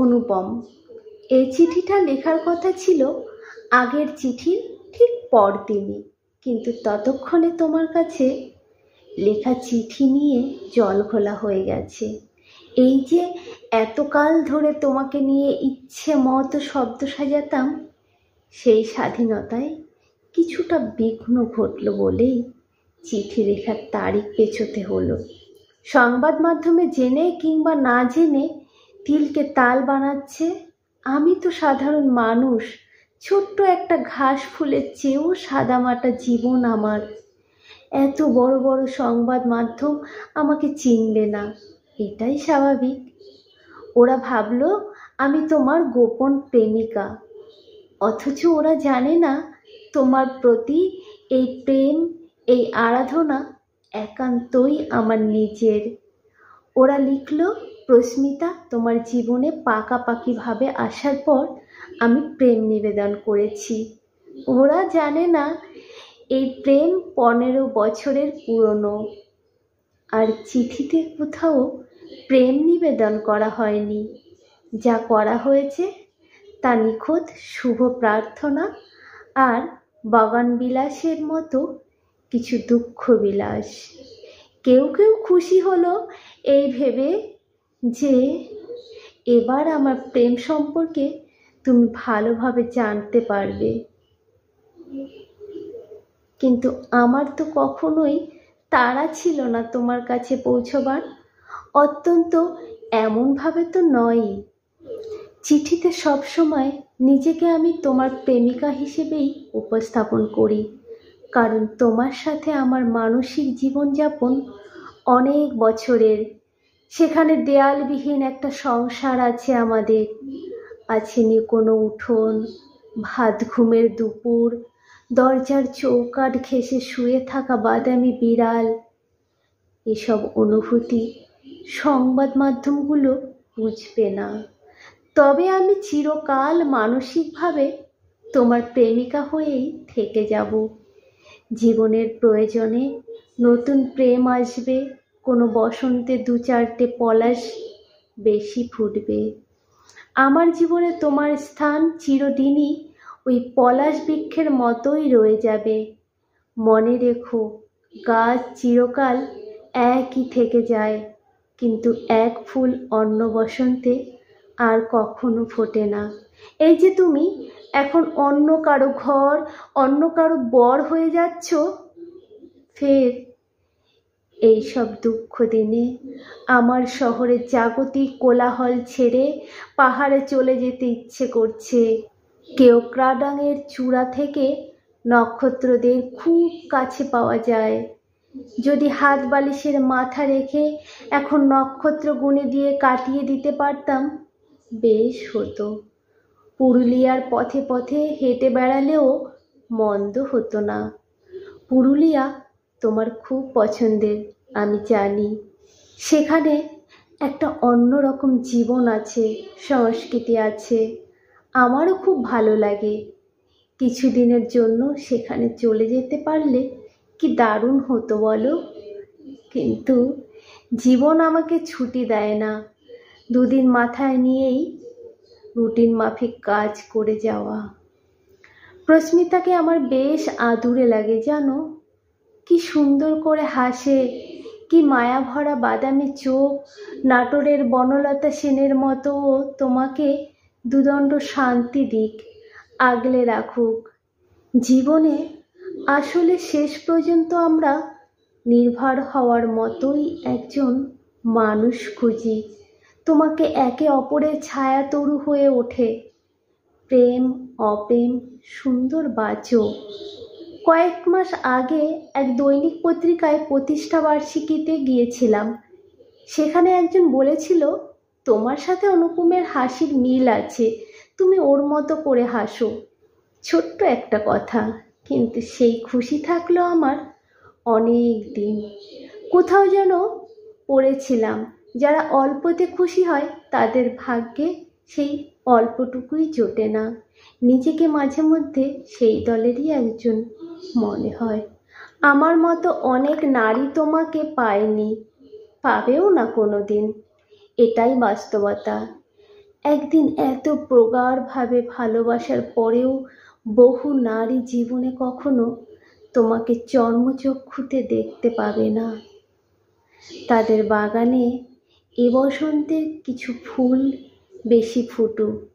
অনুপম। এই চিঠিটা লেখার কথা ছিল আগের চিঠির ঠিক পরদিনই, কিন্তু ততক্ষণে তোমার কাছে লেখা চিঠি নিয়ে জল ঘোলা হয়ে গেছে। এই যে এতকাল ধরে তোমাকে নিয়ে ইচ্ছে মতো শব্দ সাজাতাম, সেই স্বাধীনতায় কিছুটা বিঘ্ন ঘটল বলেই চিঠি লেখার তারিখ পেছোতে হলো। সংবাদ মাধ্যমে জেনে কিংবা না জেনে তিলকে তাল বানাচ্ছে। আমি তো সাধারণ মানুষ, ছোট্ট একটা ঘাস ফুলের চেয়েও সাদামাটা জীবন আমার। এত বড় বড় সংবাদ মাধ্যম আমাকে চিনবে না, এটাই স্বাভাবিক। ওরা ভাবলো আমি তোমার গোপন প্রেমিকা, অথচ ওরা জানে না তোমার প্রতি এই প্রেম, এই আরাধনা একান্তই আমার নিজের। ওরা লিখলো, প্রস্মিতা তোমার জীবনে পাকাপাকিভাবে আসার পর আমি প্রেম নিবেদন করেছি। ওরা জানে না এই প্রেম 15 বছরের পুরনো। আর চিঠিতে কোথাও প্রেম নিবেদন করা হয়নি। যা করা হয়েছে তা নিখুঁত শুভ প্রার্থনা আর বাগান বিলাসের মতো কিছু দুঃখ বিলাস। কেউ কেউ খুশি হলো এই ভেবে যে এবার আমার প্রেম সম্পর্কে তুমি ভালোভাবে জানতে পারবে। কিন্তু আমার তো কখনোই তাড়া ছিল না তোমার কাছে পৌঁছবার, অত্যন্ত এমনভাবে তো নয়ই। চিঠিতে সবসময় নিজেকে আমি তোমার প্রেমিকা হিসেবেই উপস্থাপন করি, কারণ তোমার সাথে আমার মানসিক জীবনযাপন অনেক বছরের। সেখানে দেয়ালবিহীন একটা সংসার আছে আমাদের, আছে নি কোনো উঠোন, ভাত ঘুমের দুপুর, দরজার চৌকাঠ ঘেঁষে শুয়ে থাকা বাদামি বিড়াল। এসব অনুভূতি সংবাদ মাধ্যমগুলো বুঝবে না। তবে আমি চিরকাল মানসিকভাবে তোমার প্রেমিকা হয়েই থেকে যাব। জীবনের প্রয়োজনে নতুন প্রেম আসবে, কোনো বসন্তে 2-4টে পলাশ বেশি ফুটবে। আমার জীবনে তোমার স্থান চিরদিনই ওই পলাশ বৃক্ষের মতোই রয়ে যাবে। মনে রেখো, গাছ চিরকাল একই থেকে যায়, কিন্তু এক ফুল অন্য বসন্তে আর কখনো ফোটে না। এই যে তুমি এখন অন্য কারো ঘর, অন্য কারো বর হয়ে যাচ্ছ, ফের এইসব দুঃখ দিনে আমার শহরের জাগতিক কোলাহল ছেড়ে পাহাড়ে চলে যেতে ইচ্ছে করছে। কেওক্রাডাঙের চূড়া থেকে নক্ষত্রদের খুব কাছে পাওয়া যায়। যদি হাত বালিশের মাথা রেখে এখন নক্ষত্র গুনে দিয়ে কাটিয়ে দিতে পারতাম, বেশ হতো। পুরুলিয়ার পথে পথে হেঁটে বেড়ালেও মন্দ হতো না। পুরুলিয়া তোমার খুব পছন্দের, আমি জানি। সেখানে একটা অন্যরকম জীবন আছে, সংস্কৃতি আছে। আমারও খুব ভালো লাগে। কিছুদিনের জন্য সেখানে চলে যেতে পারলে কি দারুণ হতো বলো। কিন্তু জীবন আমাকে ছুটি দেয় না। 2 দিন মাথায় নিয়েই রুটিন মাফিক কাজ করে যাওয়া। প্রস্মিতাকে আমার বেশ আদুরে লাগে জানো। কি সুন্দর করে হাসে, কি মায়া ভরা বাদামি চোখ, নাটোরের বনলতা সেনের মতো তোমাকে দুদণ্ড শান্তি দিক, আগলে রাখুক। জীবনে আসলে শেষ পর্যন্ত আমরা নির্ভর হওয়ার মতোই একজন মানুষ খুঁজি। তোমাকে একে অপরের ছায়া তরু হয়ে ওঠে। প্রেম অপ্রেম সুন্দর বাঁচো। কয়েক মাস আগে এক দৈনিক পত্রিকায় প্রতিষ্ঠা বার্ষিকীতে গিয়েছিলাম। সেখানে একজন বলেছিল, তোমার সাথে অনুপমের হাসির মিল আছে, তুমি ওর মতো করে হাসো। ছোট্ট একটা কথা, কিন্তু সেই খুশি থাকলো আমার অনেক দিন। কোথাও যেন পড়েছিলাম, যারা অল্পতে খুশি হয় তাদের ভাগ্যে সেই অল্পটুকুই জোটে না। নিজেকে মাঝে মধ্যে সেই দলেরই একজন মনে হয়। আমার মতো অনেক নারী তোমাকে পায়নি, পাবেও না কোনো দিন, এটাই বাস্তবতা। একদিন এত প্রগাঢ়ভাবে ভালোবাসার পরেও বহু নারী জীবনে কখনো তোমাকে চর্মচক্ষুতে দেখতে পাবে না। তাদের বাগানে এ বসন্তে কিছু ফুল বেশি ফুটুক,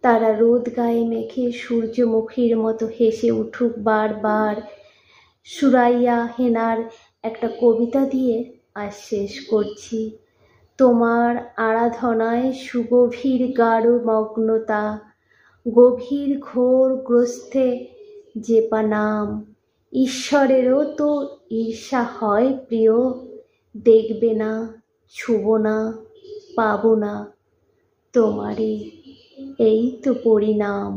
তারা রোদ গায়ে মেখে সূর্যমুখীর মতো হেসে উঠুক বারবার। সুরাইয়া হেনার একটা কবিতা দিয়ে আজ শেষ করছি। তোমার আরাধনায় সুগভীর গাঢ় মগ্নতা, গভীর ঘোর গ্রস্তে জেপা নাম। ঈশ্বরেরও তো ঈর্ষা হয় প্রিয়, দেখবে না, ছুব না, পাব না তোমারে, এই তো পরিণাম।